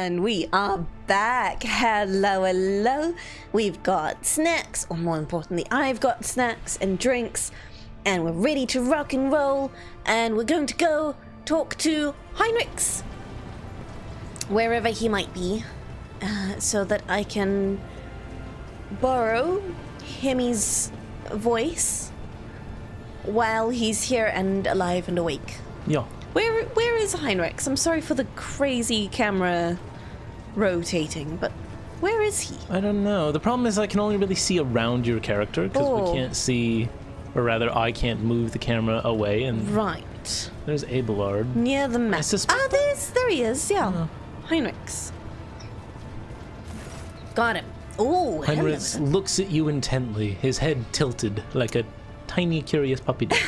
And we are back. Hello, hello. We've got snacks, or more importantly, I've got snacks and drinks, and we're ready to rock and roll, and we're going to go talk to Heinrichs, wherever he might be, so that I can borrow Hemmy's voice while he's here and alive and awake. Yeah. Where is Heinrichs? I'm sorry for the crazy camera rotating, but where is he? I don't know. The problem is I can only really see around your character because we can't see, or rather I can't move the camera away. And right. There's Abelard. Near the map. There he is, yeah. Heinrichs. Got him. Oh, Heinrichs looks at you intently, his head tilted like a tiny curious puppy dog.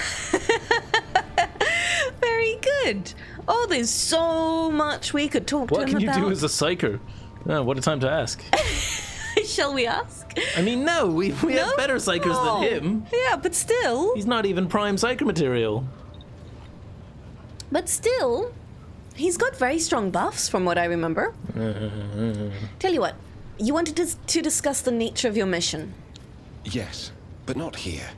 Very good. Oh, there's so much we could talk to him about. What can you do as a psyker? Oh, what a time to ask. Shall we ask? I mean, no, we have better psychers than him. Yeah, but still. He's not even prime psyker material. But still, he's got very strong buffs from what I remember. Tell you what, you wanted to discuss the nature of your mission. Yes, but not here.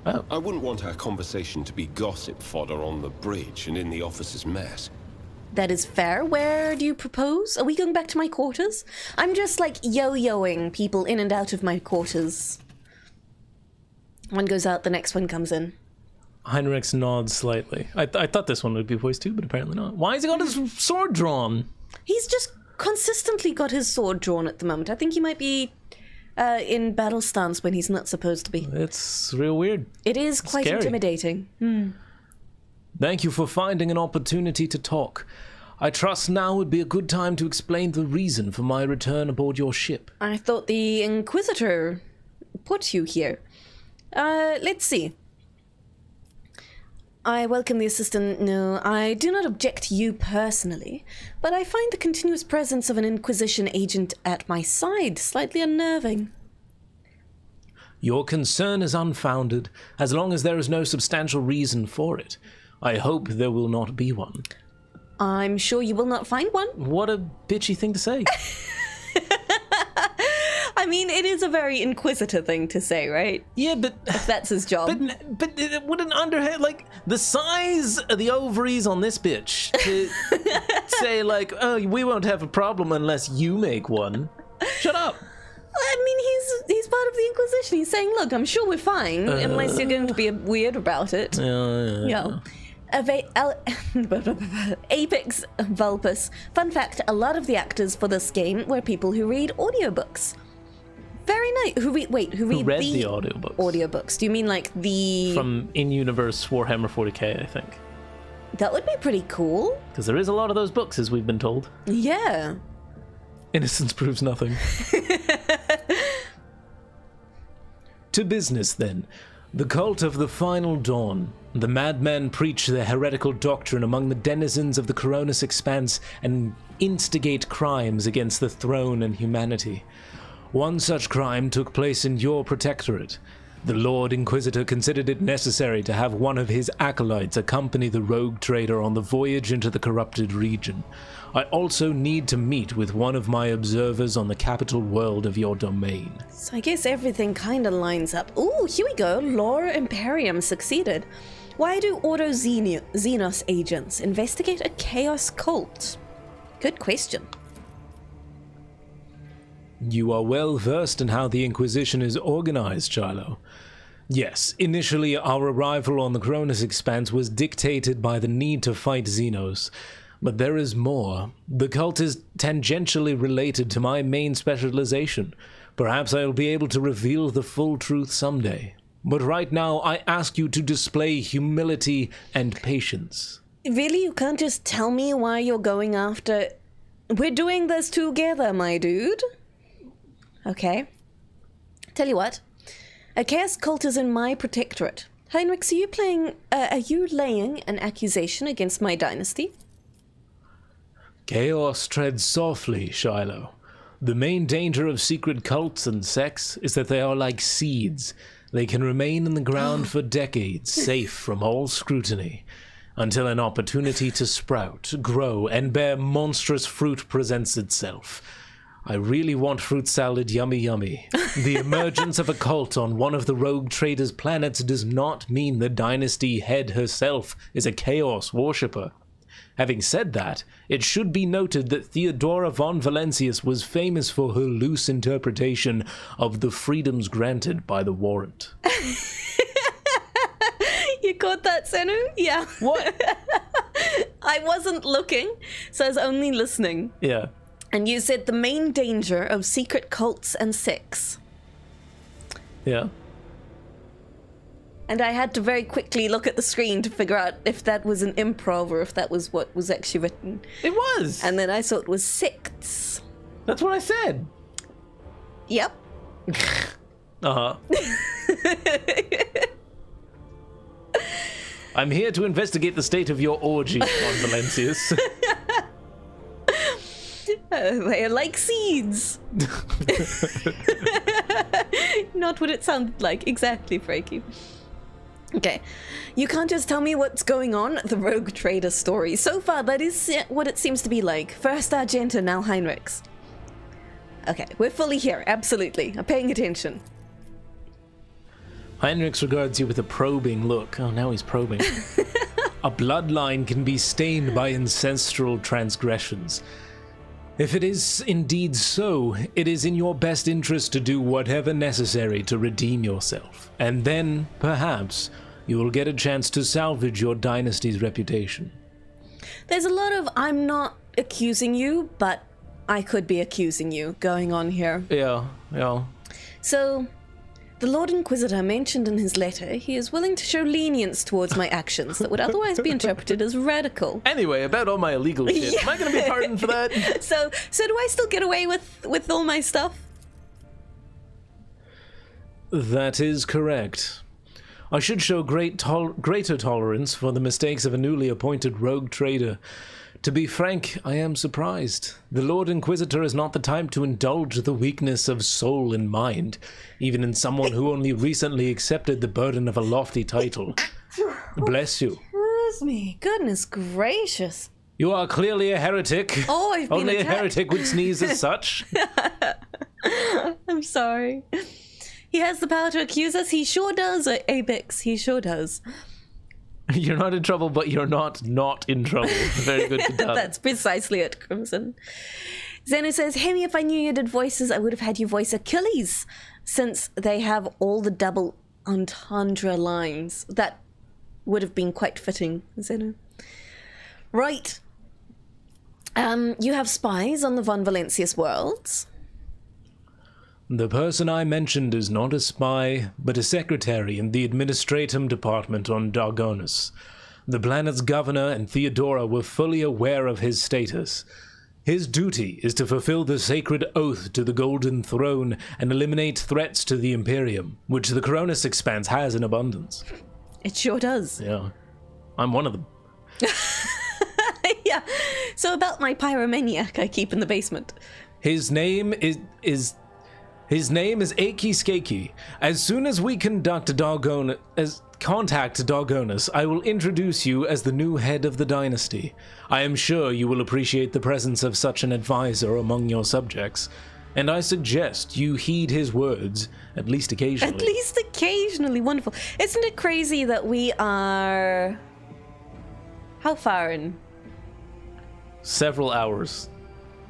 Oh. I wouldn't want our conversation to be gossip fodder on the bridge and in the officer's mess. That is fair. Where do you propose? Are we going back to my quarters? I'm just like yo-yoing people in and out of my quarters. One goes out, the next one comes in. Heinrichs nods slightly. I thought this one would be voiced too, but apparently not. Why has he got his sword drawn? He's just consistently got his sword drawn at the moment. I think he might be in battle stance when he's not supposed to be. It's real weird. It is quite scary. Intimidating. Thank you for finding an opportunity to talk. I trust now would be a good time to explain the reason for my return aboard your ship. I thought the Inquisitor put you here. Let's see. I welcome the assistant. No, I do not object to you personally, but I find the continuous presence of an Inquisition agent at my side slightly unnerving. Your concern is unfounded, as long as there is no substantial reason for it. I hope there will not be one. I'm sure you will not find one. What a bitchy thing to say. I mean, it is a very Inquisitor thing to say, right? Yeah, but... If that's his job. But it wouldn't underhand, like, the size of the ovaries on this bitch to say, like, oh, we won't have a problem unless you make one. Shut up. I mean, he's part of the Inquisition. He's saying, look, I'm sure we're fine, unless you're going to be weird about it. Yeah. Apex Vulpus. Fun fact, a lot of the actors for this game were people who read audiobooks. Very nice. Who read the audiobooks? Audiobooks. Do you mean like the... From in-universe Warhammer 40k, I think. That would be pretty cool. Because there is a lot of those books, as we've been told. Yeah. Innocence proves nothing. To business, then. The cult of the Final Dawn. The madmen preach their heretical doctrine among the denizens of the Coronis Expanse and instigate crimes against the throne and humanity. One such crime took place in your protectorate. The Lord Inquisitor considered it necessary to have one of his acolytes accompany the RogueTrader on the voyage into the corrupted region. I also need to meet with one of my observers on the capital world of your domain. So I guess everything kind of lines up. Ooh, here we go. Lore Imperium succeeded. Why do Ordo Xenos agents investigate a chaos cult? Good question. You are well versed in how the Inquisition is organized, Shiloh. Yes, initially our arrival on the Cronus Expanse was dictated by the need to fight Xenos. But there is more. The cult is tangentially related to my main specialization. Perhaps I will be able to reveal the full truth someday. But right now, I ask you to display humility and patience. Really? You can't just tell me why you're going after... We're doing this together, my dude. Okay. Tell you what. A chaos cult is in my protectorate. Heinrichs, are you laying an accusation against my dynasty? Chaos treads softly, Shiloh. The main danger of secret cults and sects is that they are like seeds. They can remain in the ground for decades, safe from all scrutiny. until an opportunity to sprout, grow, and bear monstrous fruit presents itself. I really want fruit salad, yummy yummy. The emergence of a cult on one of the rogue traders' planets does not mean the dynasty head herself is a chaos worshipper. Having said that, it should be noted that Theodora von Valentius was famous for her loose interpretation of the freedoms granted by the warrant. You caught that, Senu? Yeah. What? I wasn't looking, so I was only listening. Yeah. And you said the main danger of secret cults and sex. Yeah. And I had to very quickly look at the screen to figure out if that was an improv or if that was what was actually written. It was. And then I saw it was sects. That's what I said. Yep. Uh-huh. I'm here to investigate the state of your orgy, Von Valentius. They're like seeds. Not what it sounded like. Exactly, Frankie. Okay. You can't just tell me what's going on at the Rogue Trader story. So far, that is what it seems to be like. First Argenta, now Heinrichs. Okay, we're fully here. Absolutely. I'm paying attention. Heinrichs regards you with a probing look. Oh, now he's probing. A bloodline can be stained by ancestral transgressions. If it is indeed so, it is in your best interest to do whatever necessary to redeem yourself. And then, perhaps, you will get a chance to salvage your dynasty's reputation. There's a lot of I'm not accusing you, but I could be accusing you going on here. Yeah. So, the Lord Inquisitor mentioned in his letter he is willing to show lenience towards my actions that would otherwise be interpreted as radical. Anyway, about all my illegal shit. Yeah. Am I going to be pardoned for that? So do I still get away with all my stuff? That is correct. I should show greater tolerance for the mistakes of a newly appointed rogue trader. To be frank, I am surprised. The Lord Inquisitor is not the type to indulge the weakness of soul and mind, even in someone who only recently accepted the burden of a lofty title. Bless you. Excuse me. Goodness gracious. You are clearly a heretic. Oh, I've been Only attacked. a heretic would sneeze as such. I'm sorry. He has the power to accuse us. He sure does, Apex. He sure does. You're not in trouble, but you're not in trouble. Very good to done. That's precisely it, Crimson. Zeno says, Hemmy, if I knew you did voices, I would have had you voice Achilles, since they have all the double entendre lines. That would have been quite fitting, Zeno. Right. You have spies on the Von Valentius worlds. The person I mentioned is not a spy, but a secretary in the Administratum Department on Dargonus. The planet's governor and Theodora were fully aware of his status. His duty is to fulfill the sacred oath to the Golden Throne and eliminate threats to the Imperium, which the Coronis Expanse has in abundance. It sure does. Yeah. I'm one of them. Yeah. So about my pyromaniac I keep in the basement. His name is Aki Skaki. As soon as we contact Dargonus, I will introduce you as the new head of the dynasty. I am sure you will appreciate the presence of such an advisor among your subjects, and I suggest you heed his words, at least occasionally. At least occasionally. Wonderful. Isn't it crazy that we are... How far in? Several hours.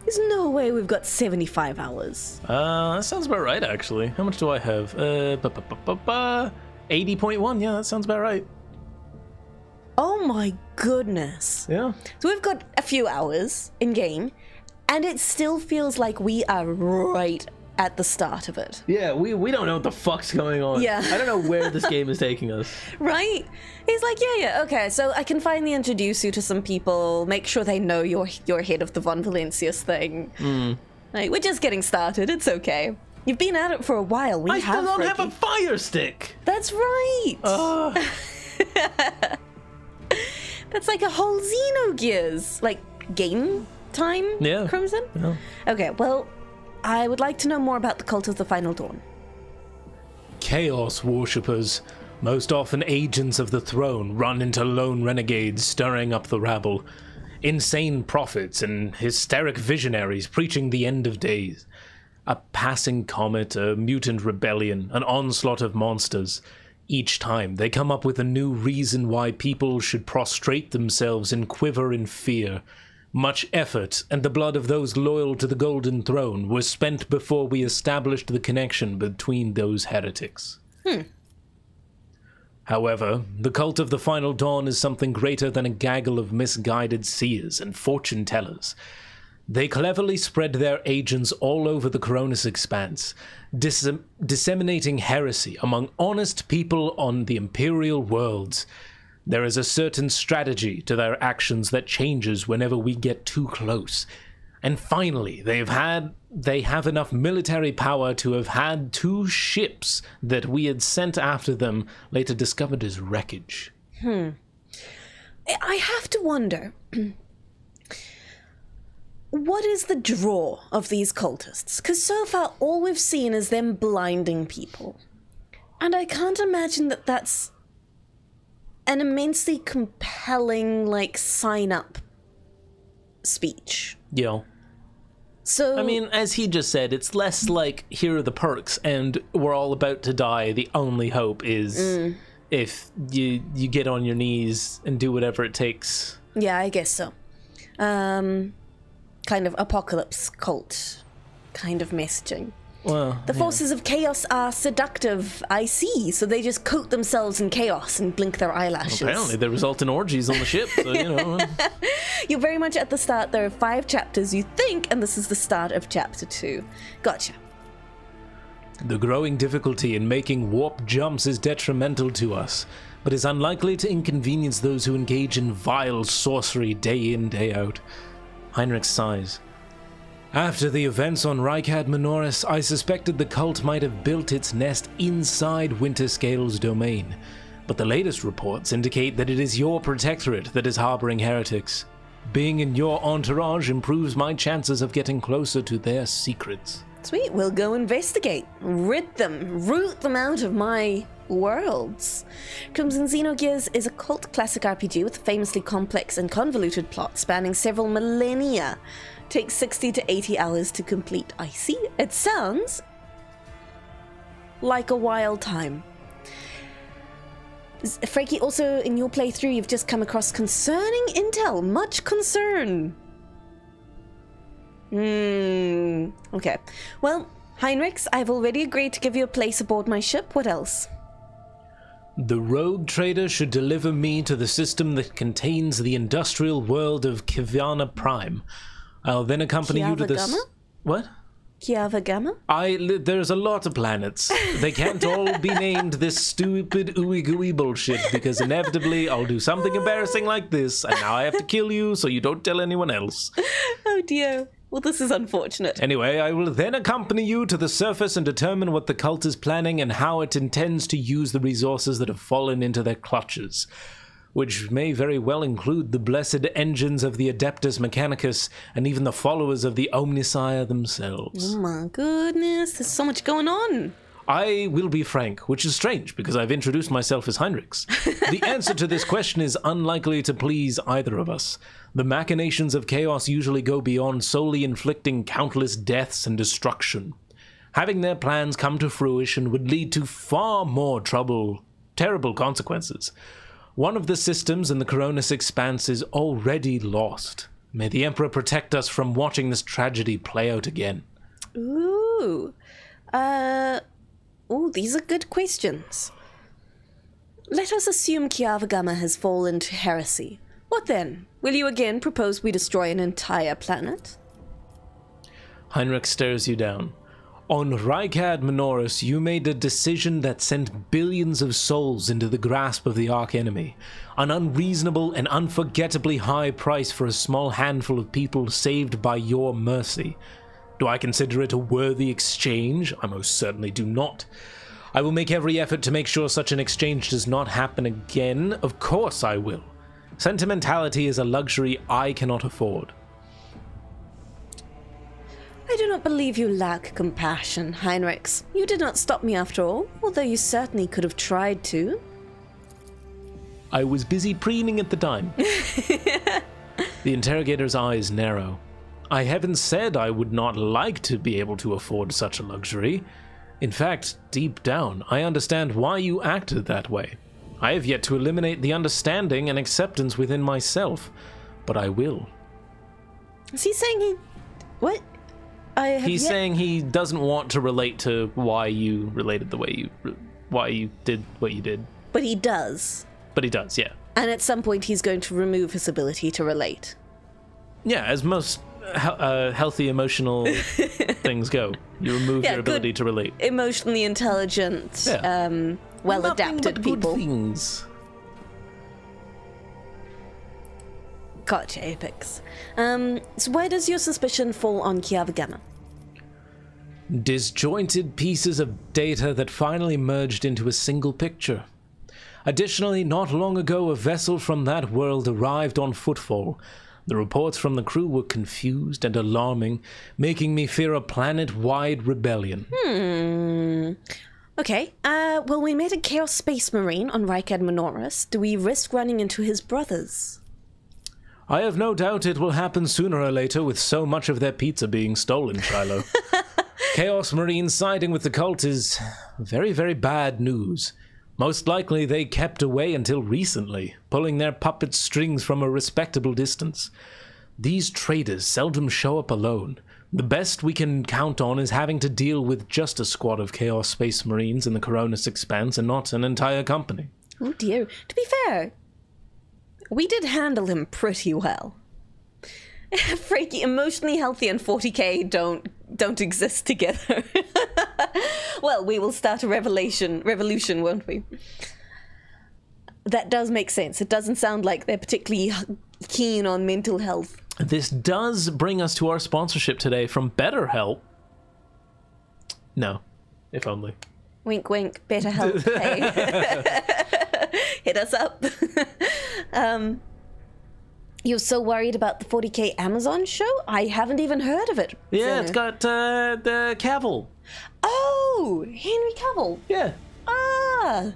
There's no way we've got 75 hours. That sounds about right, actually. How much do I have? 80.1. Yeah, that sounds about right. Oh my goodness. Yeah. So we've got a few hours in game, and it still feels like we are right at the start of it. Yeah, we don't know what the fuck's going on. Yeah. I don't know where this game is taking us. Right? He's like, yeah, okay, so I can finally introduce you to some people, make sure they know you're head of the Von Valentius thing. Like, we're just getting started, it's okay. You've been at it for a while. I still don't have a fire stick. That's right. That's like a whole Xenogears, like, game time, Yeah. Crimson? Yeah. Okay, well, I would like to know more about the Cult of the Final Dawn. Chaos worshippers, Most often agents of the throne run into lone renegades stirring up the rabble. Insane prophets and hysteric visionaries preaching the end of days. A passing comet, a mutant rebellion, an onslaught of monsters. Each time they come up with a new reason why people should prostrate themselves and quiver in fear. Much effort and the blood of those loyal to the Golden Throne was spent before we established the connection between those heretics. However, the cult of the Final Dawn is something greater than a gaggle of misguided seers and fortune-tellers. They cleverly spread their agents all over the Coronis Expanse, disseminating heresy among honest people on the Imperial worlds. There is a certain strategy to their actions that changes whenever we get too close. And finally, they have enough military power to have had 2 ships that we had sent after them, later discovered as wreckage. I have to wonder, what is the draw of these cultists? Because so far, all we've seen is them blinding people. And I can't imagine that that's an immensely compelling, like, sign-up speech. Yeah. So, I mean, as he just said, it's less like, here are the perks, and we're all about to die. The only hope is if you get on your knees and do whatever it takes. Yeah, I guess so. Kind of apocalypse cult kind of messaging. Well, The forces of chaos are seductive, I see, so they just coat themselves in chaos and blink their eyelashes. Apparently they result in orgies on the ship, so, you know. You're very much at the start. There are 5 chapters, you think, and this is the start of chapter 2. Gotcha. The growing difficulty in making warp jumps is detrimental to us, but is unlikely to inconvenience those who engage in vile sorcery day in, day out. Heinrich sighs. After the events on Owlcat Minoris, I suspected the cult might have built its nest inside Winterscale's domain, but the latest reports indicate that it is your protectorate that is harboring heretics. Being in your entourage improves my chances of getting closer to their secrets. Sweet, we'll go investigate. Rid them. Root them out of my worlds. Crimson Xenogears is a cult classic RPG with a famously complex and convoluted plot spanning several millennia. Takes 60 to 80 hours to complete. I see. It sounds like a wild time. Frankie, also in your playthrough, you've just come across concerning intel. Much concern. Okay. Well, Heinrichs, I've already agreed to give you a place aboard my ship. What else? The RogueTrader should deliver me to the system that contains the industrial world of Kiviana Prime. I'll then accompany you to this... What? Kiavagama? There's a lot of planets. They can't all be named this stupid ooey-gooey bullshit, because inevitably I'll do something embarrassing like this, and now I have to kill you so you don't tell anyone else. Oh dear. Well, this is unfortunate. Anyway, I will then accompany you to the surface and determine what the cult is planning and how it intends to use the resources that have fallen into their clutches, which may very well include the blessed engines of the Adeptus Mechanicus and even the followers of the Omnisire themselves. Oh my goodness, there's so much going on. I will be frank, which is strange because I've introduced myself as Heinrichs. The answer to this question is unlikely to please either of us. The machinations of chaos usually go beyond solely inflicting countless deaths and destruction. Having their plans come to fruition would lead to far more terrible consequences. One of the systems in the Coronis Expanse is already lost. May the Emperor protect us from watching this tragedy play out again. Ooh. These are good questions. Let us assume Kiavagama has fallen to heresy. What then? Will you again propose we destroy an entire planet? Heinrich stares you down. On Owlcat Minoris, you made a decision that sent billions of souls into the grasp of the arch-enemy. An unreasonable and unforgettably high price for a small handful of people saved by your mercy. Do I consider it a worthy exchange? I most certainly do not. I will make every effort to make sure such an exchange does not happen again. Of course I will. Sentimentality is a luxury I cannot afford. I I do not believe you lack compassion, Heinrichs. You did not stop me after all, although you certainly could have tried to. I was busy preening at the time. The interrogator's eyes narrow. I haven't said I would not like to be able to afford such a luxury. In fact, deep down, I understand why you acted that way. I have yet to eliminate the understanding and acceptance within myself, but I will. Is he saying he... What? He's saying he doesn't want to relate to why you related the way you... why you did what you did. But he does. But he does, yeah. And at some point he's going to remove his ability to relate. Yeah, as most healthy emotional things go. You remove your ability to relate. Emotionally intelligent, well-adapted people. Good things. Gotcha, Apex. So why does your suspicion fall on Kiavagama? Disjointed pieces of data that finally merged into a single picture. Additionally, not long ago, a vessel from that world arrived on footfall. The reports from the crew were confused and alarming, making me fear a planet-wide rebellion. Okay, well, we met a Chaos Space Marine on Rykad Minoris. Do we risk running into his brothers? I have no doubt it will happen sooner or later with so much of their pizza being stolen, Shiloh. Chaos Marines siding with the cult is very, very bad news. Most likely they kept away until recently, pulling their puppet strings from a respectable distance. These traders seldom show up alone. The best we can count on is having to deal with just a squad of Chaos Space Marines in the Coronis Expanse and not an entire company. Oh dear. To be fair, we did handle him pretty well. Freaky, emotionally healthy and 40k don't exist together. Well, we will start a revolution, won't we? That does make sense. It doesn't sound like they're particularly keen on mental health. This does bring us to our sponsorship today from BetterHelp. No, if only. Wink, wink. BetterHelp. Hey. Hit us up. You're so worried about the 40k Amazon show? I haven't even heard of it. Yeah, it's got the Cavill. Oh, Henry Cavill. Yeah. Ah.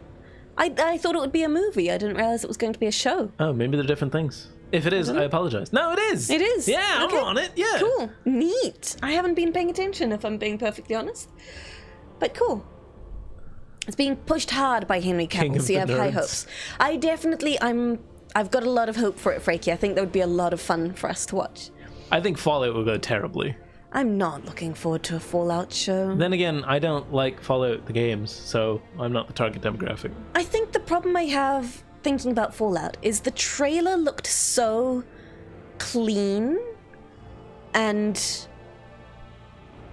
I thought it would be a movie. I didn't realize it was going to be a show. Oh, maybe they're different things. If it is, I apologize. No, it is. It is. Yeah, okay. I'm on it. Yeah. Cool. Neat. I haven't been paying attention, if I'm being perfectly honest. But cool. It's being pushed hard by Henry Cavill, so you have high hopes. I've got a lot of hope for it, Freaky. I think that would be a lot of fun for us to watch. I think Fallout will go terribly. I'm not looking forward to a Fallout show. Then again, I don't like Fallout the games, so I'm not the target demographic. I think the problem I have thinking about Fallout is the trailer looked so clean and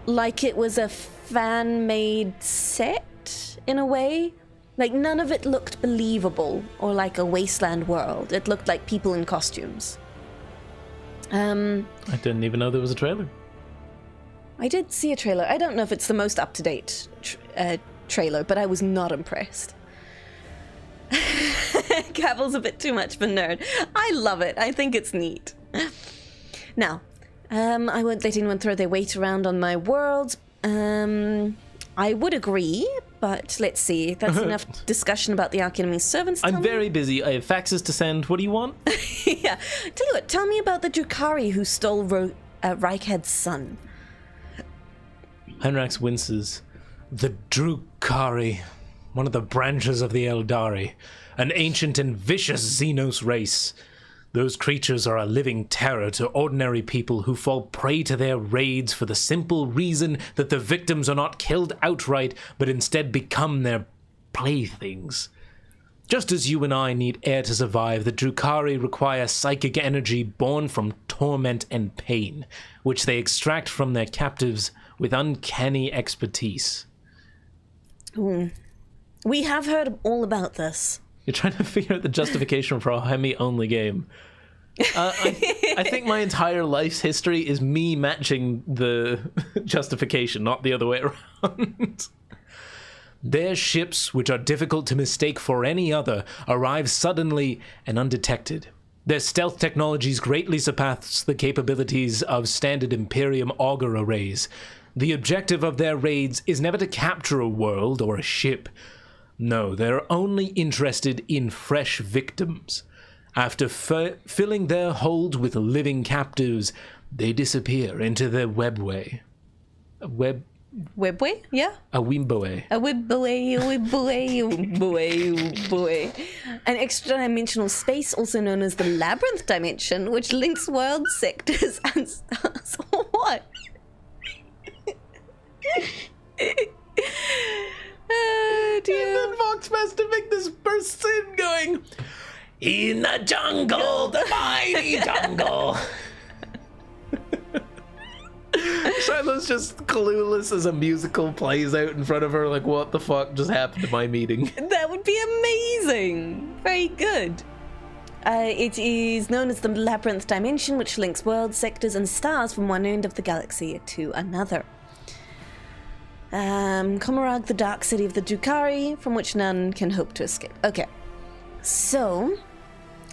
like it was a fan-made set in a way. Like, none of it looked believable or like a wasteland world. It looked like people in costumes. I didn't even know there was a trailer. I did see a trailer. I don't know if it's the most up-to-date trailer, but I was not impressed. Cavill's a bit too much of a nerd. I love it. I think it's neat. Now, I won't let anyone throw their weight around on my worlds. I would agree, but let's see. That's enough discussion about the Ark Enemy's servants. I'm very busy. I have faxes to send. What do you want? Yeah. Tell you what, tell me about the Drukari who stole Rykad's son. Henrax winces. The Drukari, one of the branches of the Eldari, an ancient and vicious Xenos race. Those creatures are a living terror to ordinary people who fall prey to their raids for the simple reason that the victims are not killed outright, but instead become their playthings. Just as you and I need air to survive, the Drukari require psychic energy born from torment and pain, which they extract from their captives with uncanny expertise. Ooh. We have heard all about this. You're trying to figure out the justification for a Hemmy-only game. I think my entire life's history is me matching the justification, not the other way around. Their ships, which are difficult to mistake for any other, arrive suddenly and undetected. Their stealth technologies greatly surpass the capabilities of standard Imperium auger arrays. The objective of their raids is never to capture a world or a ship. No, they're only interested in fresh victims. After filling their hold with living captives, they disappear into their webway. Webway? Yeah. A wimboe. A webway, boy. An extra-dimensional space, also known as the Labyrinth Dimension, which links world sectors and stars. What? Oh, dear. And then Vox Master make this burst in going, in the jungle, the mighty jungle. Shiloh's just clueless as a musical plays out in front of her, like, what the fuck just happened to my meeting? That would be amazing. Very good. It is known as the Labyrinth Dimension, which links worlds, sectors, and stars from one end of the galaxy to another. Komarag, the dark city of the Drukhari, from which none can hope to escape. Okay. So,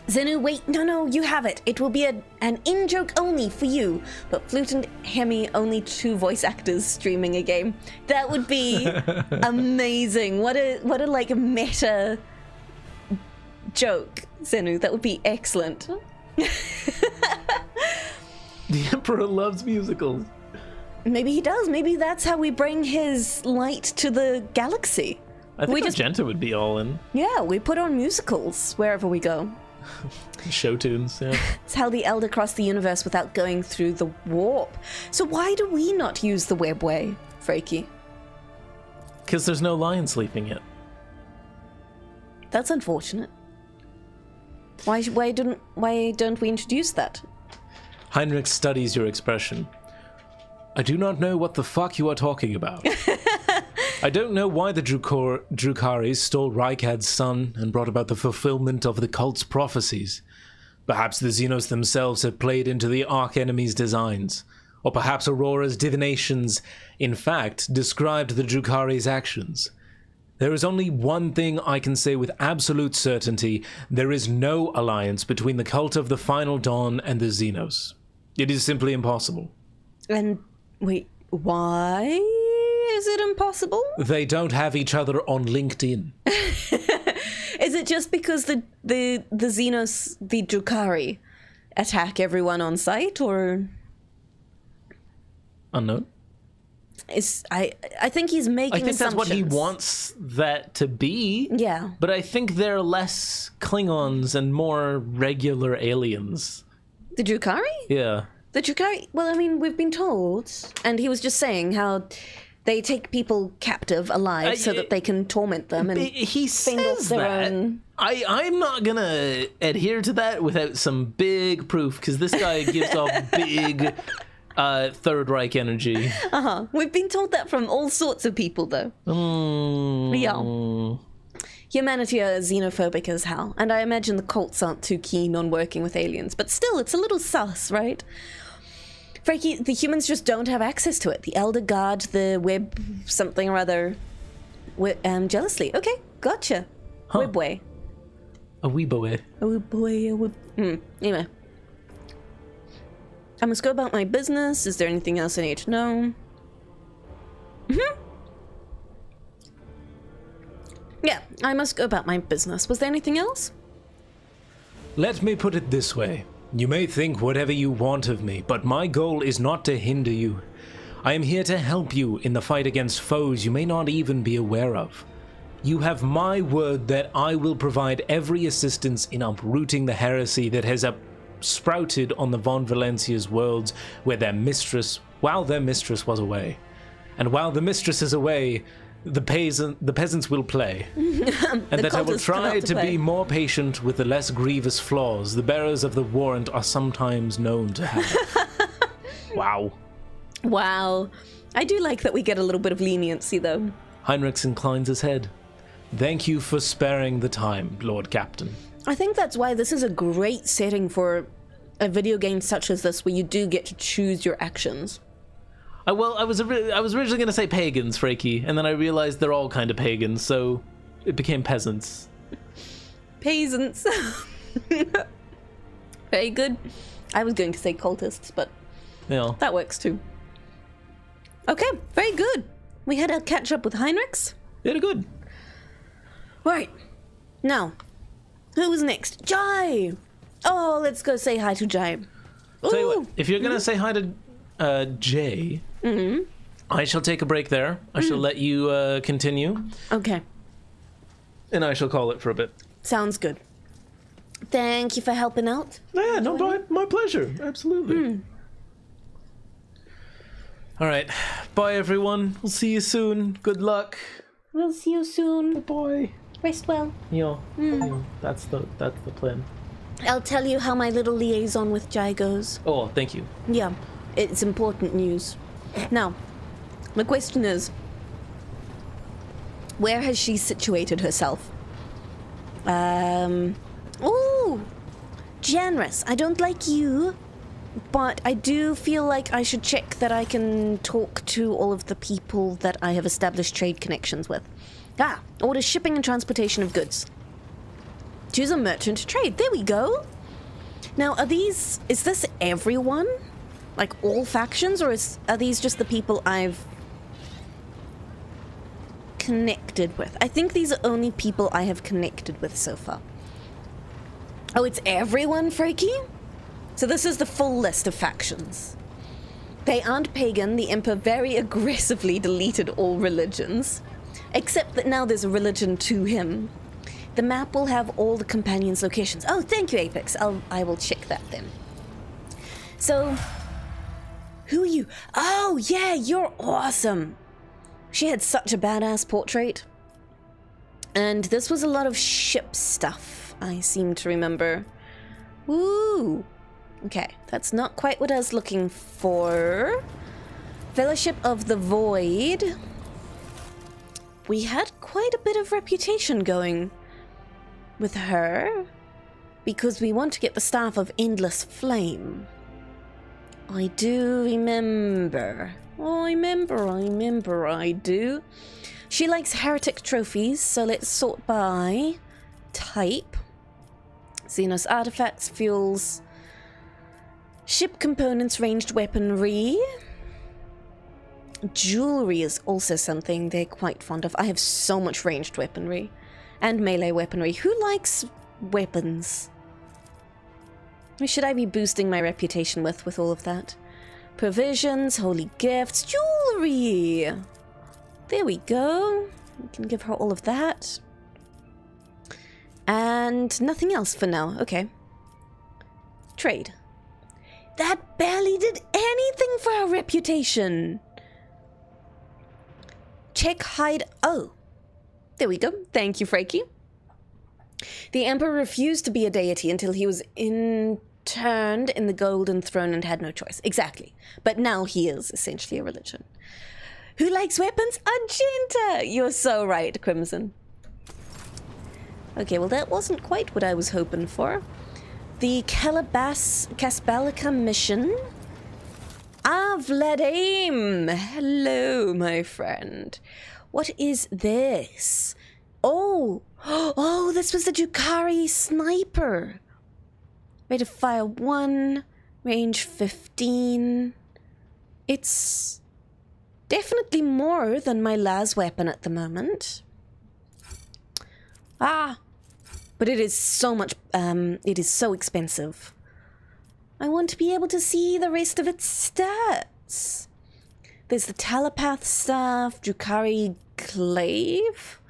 Zenu, wait, no, you have it. It will be an in-joke only for you. But Flewt and Hemmy, only 2 voice actors streaming a game. That would be amazing. What a like meta joke, Zenu. That would be excellent. The Emperor loves musicals. Maybe he does. Maybe that's how we bring his light to the galaxy. I think Magenta would be all in. Yeah, we put on musicals wherever we go. Show tunes, yeah. It's how the Elder crossed the universe without going through the warp. So why do we not use the webway, Freaky? Because there's no lion sleeping yet. That's unfortunate. Why don't we introduce that? Heinrich studies your expression. I do not know what the fuck you are talking about. I don't know why the Drukhari stole Rykad's son and brought about the fulfillment of the cult's prophecies. Perhaps the Xenos themselves had played into the Arch-Enemy's designs. Or perhaps Aurora's divinations, in fact, described the Drukhari's actions. There is only one thing I can say with absolute certainty. There is no alliance between the cult of the Final Dawn and the Xenos. It is simply impossible. And wait, why is it impossible? They don't have each other on LinkedIn. Is it just because the Xenos, the Drukhari, attack everyone on sight, or unknown? I think he's making assumptions. I think that's what he wants that to be. Yeah. But I think they're less Klingons and more regular aliens. The Drukhari? Yeah. The Drukhari, well, I mean, we've been told, and he was just saying how they take people captive alive so that they can torment them and he fend off says their that. own. I'm not gonna adhere to that without some big proof, because this guy gives off big Third Reich energy. We've been told that from all sorts of people, though. Yeah. Humanity are xenophobic as hell, and I imagine the cults aren't too keen on working with aliens, but still, it's a little sus, right? Frankie, the humans just don't have access to it. The Elder guard the web something or other jealously. Okay, gotcha. Webway. A weeboe. A webway, Anyway. I must go about my business. Is there anything else I need to know? Yeah, I must go about my business. Was there anything else? Let me put it this way. You may think whatever you want of me, but my goal is not to hinder you. I am here to help you in the fight against foes you may not even be aware of. You have my word that I will provide every assistance in uprooting the heresy that has sprouted on the Von Valencia's worlds while their mistress was away. And while the mistress is away, the peasants will play. And that I will try to be more patient with the less grievous flaws the bearers of the warrant are sometimes known to have. Wow. Wow. I do like that we get a little bit of leniency, though. Heinrich inclines his head. Thank you for sparing the time, Lord Captain. I think that's why this is a great setting for a video game such as this, where you do get to choose your actions. I was originally going to say pagans, Freaky, and then I realized they're all kind of pagans, so it became peasants. Peasants. Very good. I was going to say cultists, but Yeah. that works too. Okay, very good. We had a catch up with Heinrichs. Yeah, good. Right. Now, who's next? Jai! Oh, let's go say hi to Jai. Tell you what, if you're gonna say hi to Jay, I shall take a break there. I shall let you continue, Okay, and I shall call it for a bit. sounds good. Thank you for helping out. Yeah, no, my pleasure. Absolutely. All right. Bye, everyone. We'll see you soon. Good luck. We'll see you soon. Bye. Rest well. Yeah. Yeah. That's the plan. I'll tell you how my little liaison with Jai goes. Oh, thank you. Yeah, it's important news. Now, the question is, where has she situated herself? Ooh, generous. I don't like you, but I do feel like I should check that I can talk to all of the people that I have established trade connections with. Order shipping and transportation of goods. Choose a merchant to trade. There we go. Now, is this everyone? Like all factions, or are these just the people I've connected with? I think these are only people I have connected with so far. Oh, it's everyone, Freaky? So this is the full list of factions. They aren't pagan. The Emperor very aggressively deleted all religions, except that now there's a religion to him. The map will have all the companions' locations. Oh, thank you, Apex. I will check that then. So, who are you? Oh, yeah, you're awesome. She had such a badass portrait. And this was a lot of ship stuff, I seem to remember. Woo! Okay, that's not quite what I was looking for. Fellowship of the Void. We had quite a bit of reputation going with her, because we want to get the Staff of Endless Flame. I do remember. Oh, I do. She likes heretic trophies, so let's sort by type. Xenos artifacts, fuels, ship components, ranged weaponry. Jewelry is also something they're quite fond of. I have so much ranged weaponry and melee weaponry. Who likes weapons? Who should I be boosting my reputation with all of that? Provisions, holy gifts, jewelry. There we go. We can give her all of that. And nothing else for now. Okay. Trade. That barely did anything for her reputation. Check hide. Oh. There we go. Thank you, Freaky. The Emperor refused to be a deity until he was interned in the Golden Throne and had no choice. Exactly. But now he is essentially a religion. Who likes weapons? Argenta! You're so right, Crimson. Okay, well that wasn't quite what I was hoping for. The Casbalica mission. Vladim! Hello, my friend. What is this? Oh! Oh, this was the Jukari sniper. Rate of fire 1, range 15. It's definitely more than my las weapon at the moment. But it is so much, it is so expensive. I want to be able to see the rest of its stats. There's the telepath staff, Jukari glaive,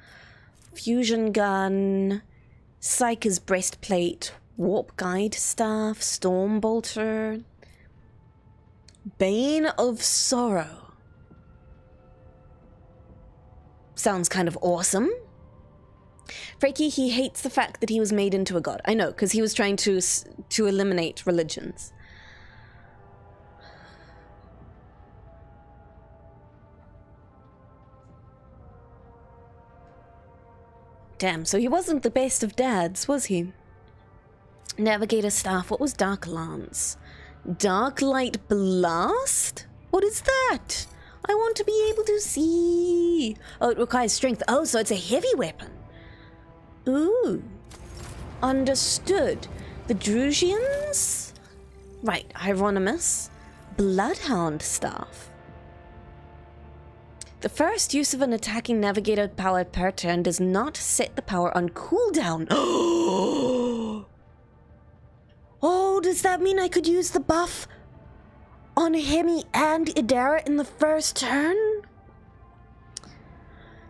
fusion gun, Psyker's breastplate, warp guide staff, storm bolter, bane of sorrow. Sounds kind of awesome. Freaky, he hates the fact that he was made into a god. I know, because he was trying to eliminate religions. Damn, so he wasn't the best of dads, was he? Navigator staff, what was Dark Lance? Dark Light Blast? What is that? I want to be able to see. Oh, it requires strength. Oh, so it's a heavy weapon. Ooh. Understood. The Drusians? Right, Hieronymus. Bloodhound staff. The first use of an attacking navigator power per turn does not set the power on cooldown. Oh, does that mean I could use the buff on Hemmy and Idara in the first turn?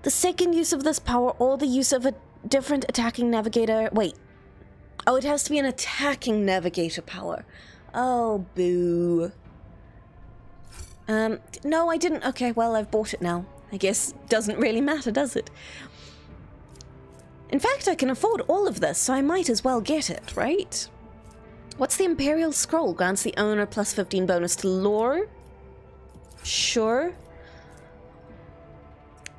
The second use of this power or the use of a different attacking navigator... Wait. Oh, it has to be an attacking navigator power. Oh, boo. No, I didn't. Okay, well, I've bought it now. I guess doesn't really matter, does it? In fact, I can afford all of this, so I might as well get it, right? What's the Imperial Scroll? Grants the owner plus 15 bonus to lore. Sure.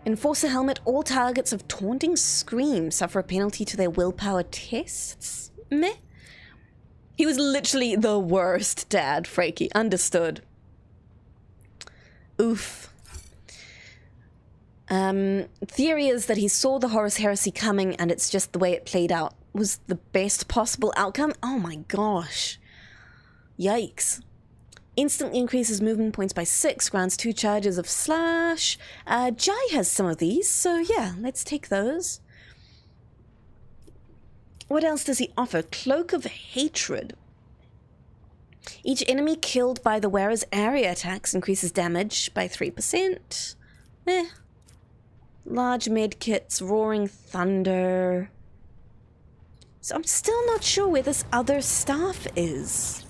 Enforcer helmet. All targets of taunting scream suffer a penalty to their willpower tests. Meh. He was literally the worst dad, Freaky. Understood. Oof. Theory is that he saw the Horus Heresy coming and it's just the way it played out was the best possible outcome. Oh my gosh. Yikes. Instantly increases movement points by 6, grants 2 charges of slash. Jai has some of these, so yeah, let's take those. What else does he offer? Cloak of Hatred. Each enemy killed by the wearer's area attacks increases damage by 3%. Eh. Large medkits, Roaring Thunder. So I'm still not sure where this other staff is.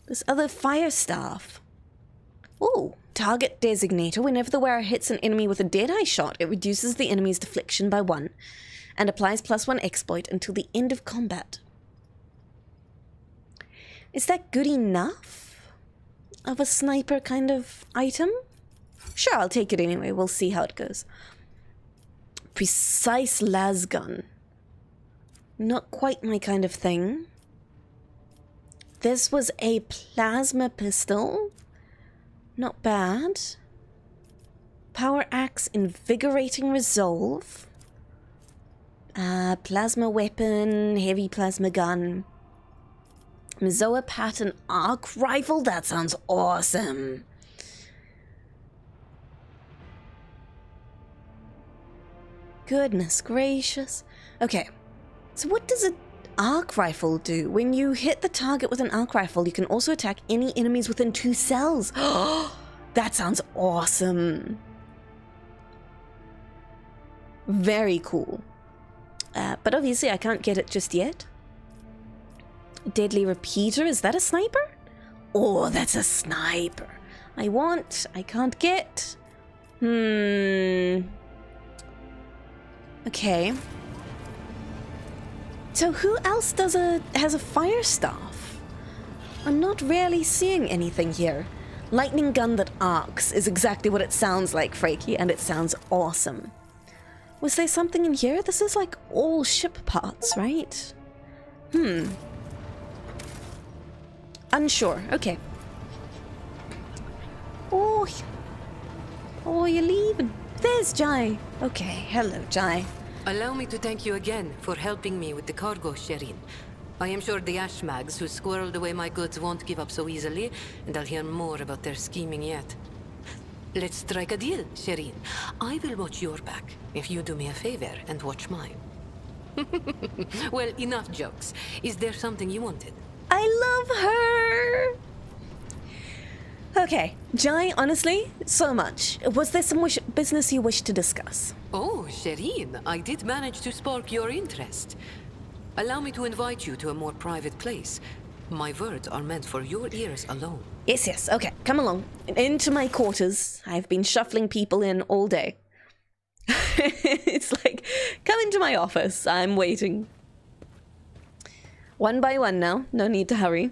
This other fire staff. Oh, target designator. Whenever the wearer hits an enemy with a deadeye shot, it reduces the enemy's deflection by 1 and applies +1 exploit until the end of combat. Is that good enough of a sniper kind of item? Sure, I'll take it anyway. We'll see how it goes. Precise lasgun. Not quite my kind of thing. This was a plasma pistol. Not bad. Power axe, invigorating resolve. Plasma weapon, heavy plasma gun. Mizoa pattern arc rifle. That sounds awesome. Goodness gracious. Okay, so what does an arc rifle do? When you hit the target with an arc rifle, you can also attack any enemies within 2 cells. That sounds awesome. Very cool. But obviously I can't get it just yet. Deadly repeater, is that a sniper? Oh, that's a sniper. I can't get. Okay. So who else has a fire staff? I'm not really seeing anything here. Lightning gun that arcs is exactly what it sounds like, Freaky, and it sounds awesome. Was there something in here? This is like all ship parts, right? Unsure. Okay. Oh, you're leaving. There's Jai. Okay, hello, Jai. Allow me to thank you again for helping me with the cargo, Shireen. I am sure the Ashmags who squirreled away my goods won't give up so easily, and I'll hear more about their scheming yet. Let's strike a deal, Shireen. I will watch your back, if you do me a favor and watch mine. Well, enough jokes. Is there something you wanted? I love her! Okay, Jai, honestly, so much. Was there some business you wish to discuss? Oh, Shireen, I did manage to spark your interest. Allow me to invite you to a more private place. My words are meant for your ears alone. Yes, okay, come along. Into my quarters. I've been shuffling people in all day. It's like, come into my office. I'm waiting. One by one now. No need to hurry.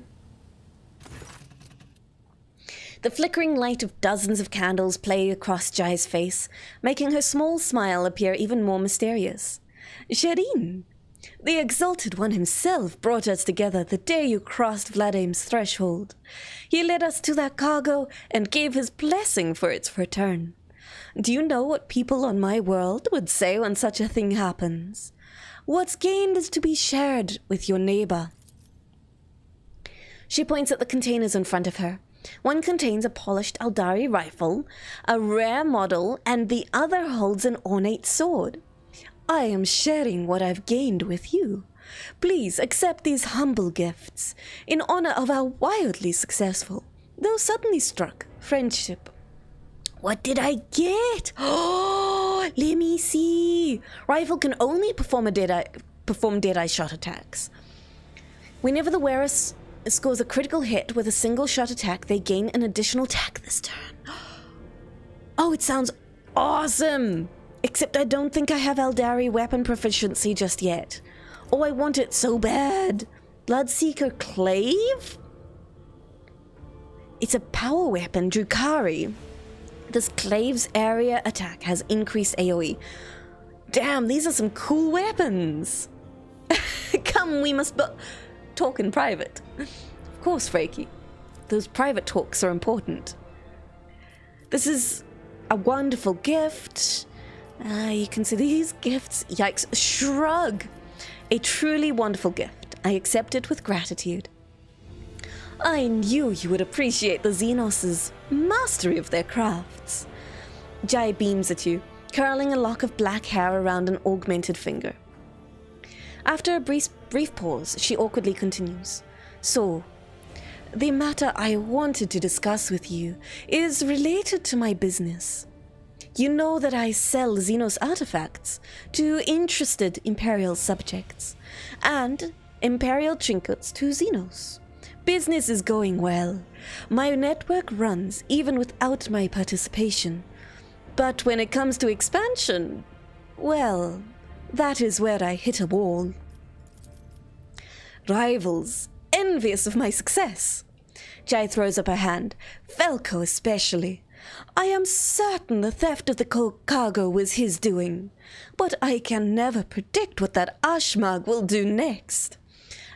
The flickering light of dozens of candles play across Jai's face, making her small smile appear even more mysterious. Shireen, the Exalted One himself brought us together the day you crossed Vladim's threshold. He led us to that cargo and gave his blessing for its return. Do you know what people on my world would say when such a thing happens? What's gained is to be shared with your neighbor. She points at the containers in front of her. One contains a polished Aldari rifle, a rare model, and the other holds an ornate sword. I am sharing what I've gained with you. Please accept these humble gifts in honor of our wildly successful, though suddenly struck, friendship. What did I get? Oh, let me see. Rifle can only perform dead-eye shot attacks. Whenever the wearer scores a critical hit with a single shot attack, they gain an additional attack this turn. Oh, it sounds awesome! Except I don't think I have Eldari weapon proficiency just yet. Oh, I want it so bad. Bloodseeker Clave? It's a power weapon, Drukari. This Clave's area attack has increased AoE. Damn, these are some cool weapons. Come, we must talk in private. Of course, Freaky. Those private talks are important. This is a wonderful gift. You can see these gifts. Yikes. Shrug. A truly wonderful gift. I accept it with gratitude. I knew you would appreciate the Xenos' mastery of their crafts. Jai beams at you, curling a lock of black hair around an augmented finger. After a brief pause, she awkwardly continues. So, the matter I wanted to discuss with you is related to my business. You know that I sell Xenos artifacts to interested Imperial subjects, and Imperial trinkets to Xenos. Business is going well. My network runs even without my participation. But when it comes to expansion, well, that is where I hit a wall. Rivals, envious of my success. Jai throws up her hand, Velko especially. I am certain the theft of the cargo was his doing, but I can never predict what that Ashmag will do next.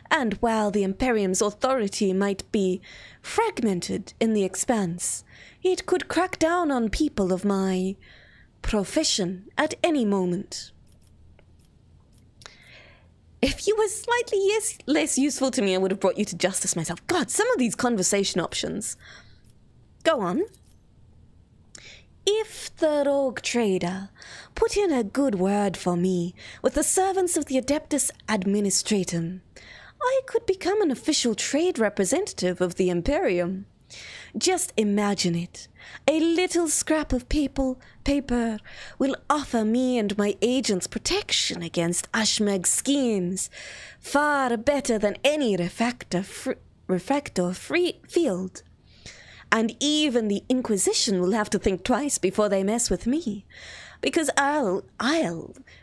And while the Imperium's authority might be fragmented in the expanse, it could crack down on people of my profession at any moment. If you were slightly less useful to me, I would have brought you to justice myself. God, some of these conversation options. Go on. If the RogueTrader put in a good word for me with the servants of the Adeptus Administratum, I could become an official trade representative of the Imperium. Just imagine it. A little scrap of paper will offer me and my agents protection against Ashmag's schemes, far better than any refractor field. And even the Inquisition will have to think twice before they mess with me, because I'll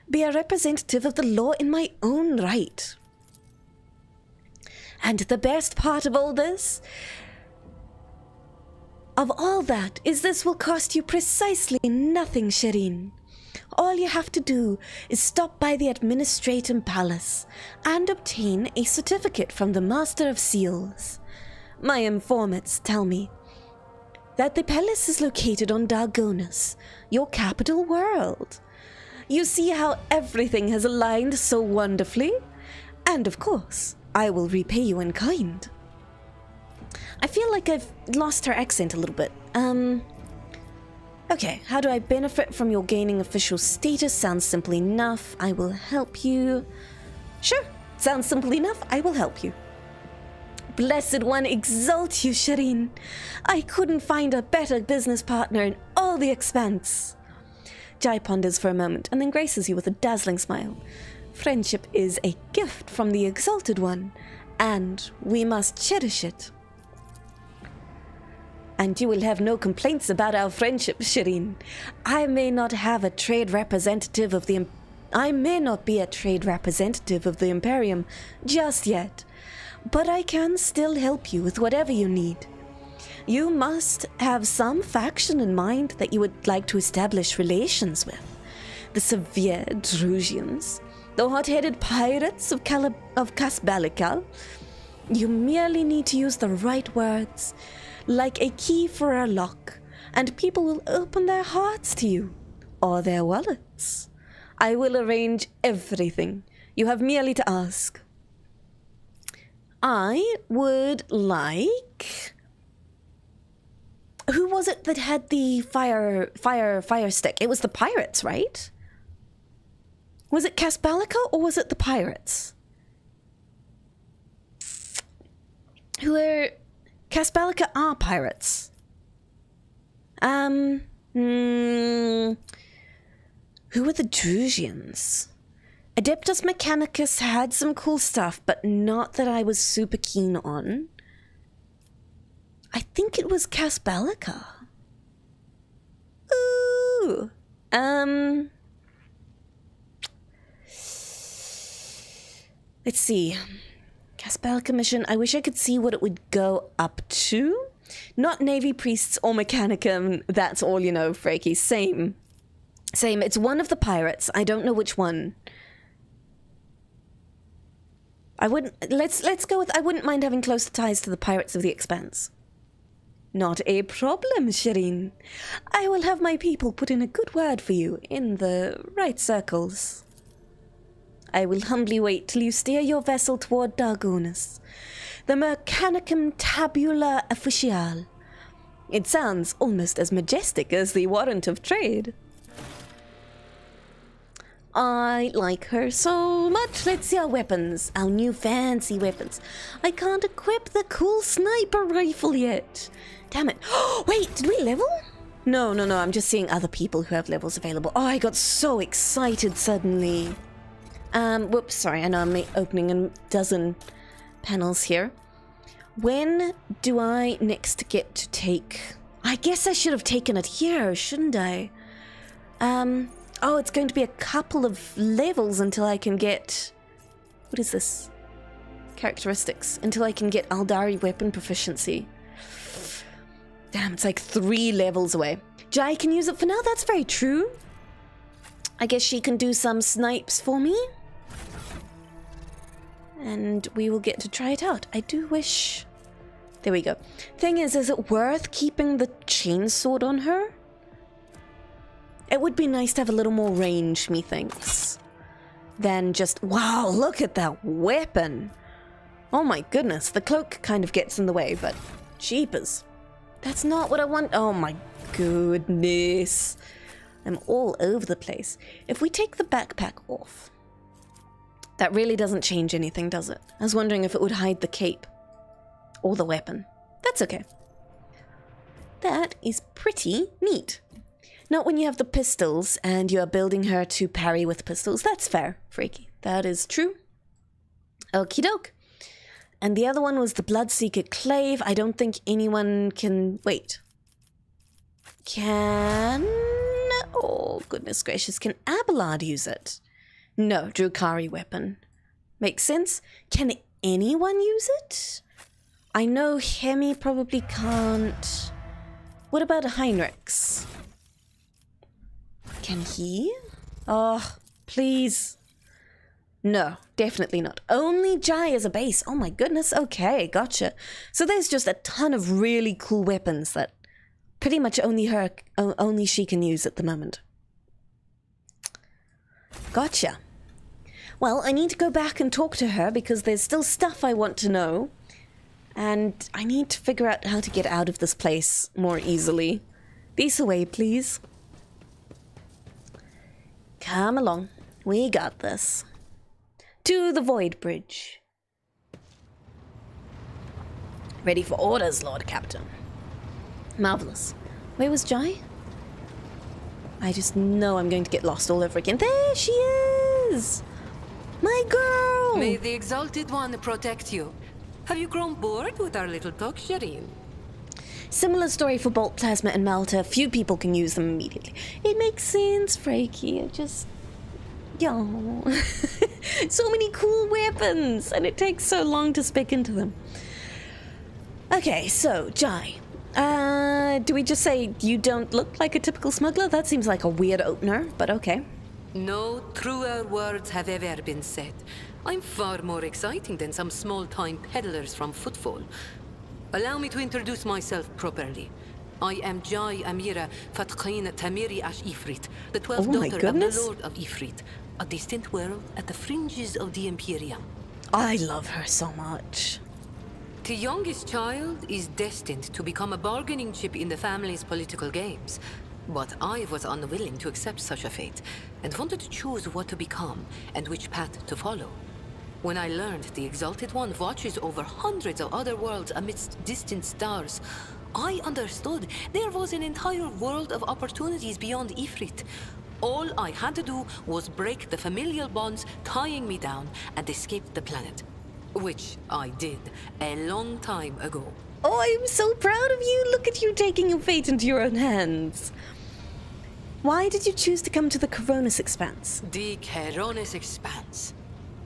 be a representative of the law in my own right. And the best part of all this, is this will cost you precisely nothing, Shireen. All you have to do is stop by the Administratum Palace and obtain a certificate from the Master of Seals. My informants tell me that the palace is located on Dargonus, your capital world. You see how everything has aligned so wonderfully? And of course, I will repay you in kind. I feel like I've lost her accent a little bit. Okay, how do I benefit from your gaining official status? Sounds simple enough. I will help you. Sure, sounds simple enough. I will help you. Blessed One exalt you, Shireen. I couldn't find a better business partner in all the expanse. Jai ponders for a moment and then graces you with a dazzling smile. Friendship is a gift from the Exalted One, and we must cherish it. And you will have no complaints about our friendship, Shireen. I may not be a trade representative of the Imperium just yet, but I can still help you with whatever you need. You must have some faction in mind that you would like to establish relations with. The severe Drusians, the hot-headed pirates of Casbalikal. You merely need to use the right words, like a key for a lock, and people will open their hearts to you, or their wallets. I will arrange everything. You have merely to ask. I would like... Who was it that had the fire stick? It was the pirates, right? Was it Casbalica or was it the pirates? Casbalica are pirates. Who are the Drusians? Adeptus Mechanicus had some cool stuff, but not that I was super keen on. I think it was Casbalica. Ooh. Let's see. Casbalica mission. I wish I could see what it would go up to. Not Navy Priests or Mechanicum. That's all you know, Freaky. Same. It's one of the pirates. I don't know which one. Let's go with, I wouldn't mind having closer ties to the Pirates of the Expanse. Not a problem, Shireen. I will have my people put in a good word for you in the right circles. I will humbly wait till you steer your vessel toward Dargonus, the Mechanicum Tabula Official. It sounds almost as majestic as the Warrant of Trade. I like her so much. Let's see our weapons. Our new fancy weapons. I can't equip the cool sniper rifle yet. Damn it. Wait, did we level? No. I'm just seeing other people who have levels available. Oh, I got so excited suddenly. Whoops, sorry. I know I'm opening a dozen panels here. When do I next get to take... I guess I should have taken it here, shouldn't I? Oh, it's going to be a couple of levels until I can get... What is this? Characteristics. Until I can get Aldari weapon proficiency. Damn, it's like 3 levels away. Jai can use it for now, that's very true. I guess she can do some snipes for me. And we will get to try it out. I do wish... There we go. Thing is it worth keeping the chainsword on her? It would be nice to have a little more range, methinks, than just... Wow, look at that weapon! Oh my goodness, the cloak kind of gets in the way, but jeepers. That's not what I want. Oh my goodness. I'm all over the place. If we take the backpack off, that really doesn't change anything, does it? I was wondering if it would hide the cape or the weapon. That's okay. That is pretty neat. Not when you have the pistols and you are building her to parry with pistols. That's fair, Freaky. That is true. Okie doke. And the other one was the Bloodseeker Clave. I don't think anyone can... Wait. Can... Oh, goodness gracious. Can Abelard use it? No, Drukari weapon. Makes sense. Can anyone use it? I know Hemmy probably can't. What about Heinrichs? Can he? Oh, please. No, definitely not. Only Jai as a base. Oh my goodness. Okay, gotcha. So there's just a ton of really cool weapons that pretty much only she can use at the moment. Gotcha. Well, I need to go back and talk to her because there's still stuff I want to know. And I need to figure out how to get out of this place more easily. This away, please. Come along. We got this. To the Void Bridge. Ready for orders, Lord Captain. Marvelous. Where was Jai? I just know I'm going to get lost all over again. There she is! My girl! May the Exalted One protect you. Have you grown bored with our little talk, Shireen? Similar story for Bolt, Plasma, and Malta. Few people can use them immediately. It makes sense, Freaky. It just... Yo. So many cool weapons, and it takes so long to spec into them. Okay, so, Jai. Do we just say you don't look like a typical smuggler? That seems like a weird opener, but okay. No truer words have ever been said. I'm far more exciting than some small-time peddlers from Footfall. Allow me to introduce myself properly. I am Jai Amira Fatqin Tamiri Ash Ifrit, the 12th daughter of the Lord of Ifrit, a distant world at the fringes of the Imperium. I love her so much. The youngest child is destined to become a bargaining chip in the family's political games. But I was unwilling to accept such a fate, and wanted to choose what to become and which path to follow. When I learned the Exalted One watches over hundreds of other worlds amidst distant stars, I understood there was an entire world of opportunities beyond Ifrit. All I had to do was break the familial bonds tying me down and escape the planet. Which I did a long time ago. Oh, I'm so proud of you. Look at you taking your fate into your own hands. Why did you choose to come to the Coronis Expanse? The Coronis Expanse.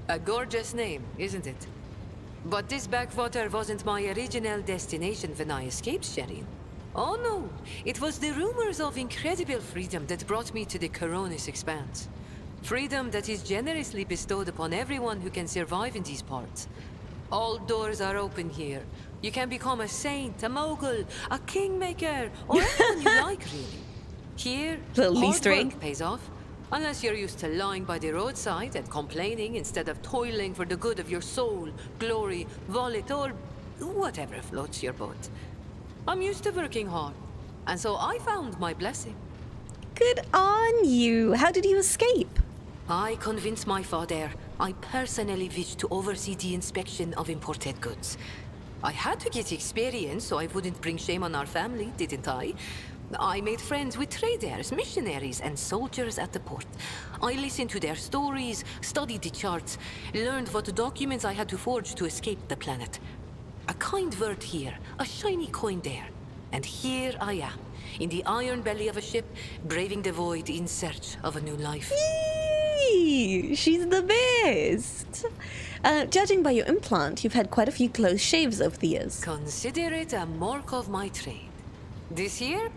A gorgeous name, isn't it? But this backwater wasn't my original destination when I escaped, Sherin. Oh no, it was the rumors of incredible freedom that brought me to the Coronis Expanse. Freedom that is generously bestowed upon everyone who can survive in these parts. All doors are open here. You can become a saint, a mogul, a kingmaker, or anyone you like, really. Here, hard work pays off. Unless you're used to lying by the roadside and complaining instead of toiling for the good of your soul, glory, wallet, or whatever floats your boat. I'm used to working hard, and so I found my blessing. Good on you. How did you escape? I convinced my father I personally wished to oversee the inspection of imported goods. I had to get experience so I wouldn't bring shame on our family, didn't I? I made friends with traders, missionaries, and soldiers at the port. I listened to their stories, studied the charts, learned what documents I had to forge to escape the planet. A kind word here, a shiny coin there. And here I am, in the iron belly of a ship, braving the void in search of a new life. Yay! She's the best! Judging by your implant, you've had quite a few close shaves over the years. Consider it a mark of my trade. This year,